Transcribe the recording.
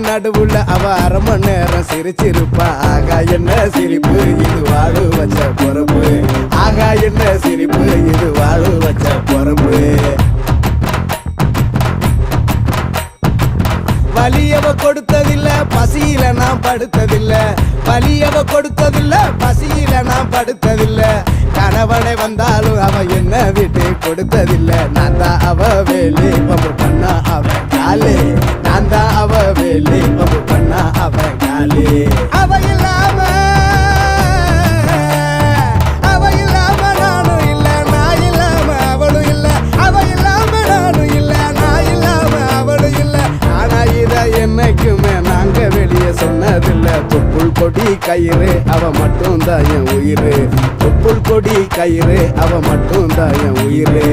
நடுவுல அவ அரை மணி நேரம் சிரிச்சிருப்பா. ஆகா என்ன சிரிப்பு இது வாழு வச்ச பொறுப்பு. ஆகா என்ன சிரிப்பு இது வாழு வச்ச பொறுப்பு. வலியவ கொடுத்ததில்ல பசியில நான் படுத்ததில்ல. வலியவ கொடுத்ததில்ல பசியில நான் படுத்ததில்ல. கணவனை வந்தாலும் அவ என்ன விட்டு கொடுத்ததில்ல. நான் தான் அவ வேலி பம்பு பண்ணா அவ காலே. நான் தான் அவ வேலி பம்பு பண்ணா அவ காலே. அவ இல்லாம நானும் இல்ல, நான் இல்லாம அவளும் இல்ல. அவ இல்லாம நானும் இல்ல, நான் இல்லாம அவளும் இல்ல. ஆனா இத என்னைக்குமே நாங்க வெளியே சொன்னதில்ல. தொப்புள் கொடி கயிறு அவ மட்டும் தான் என் உயிரு. தொப்புள் கொடி கயிறு அவ மட்டும் தான் என் உயிரு.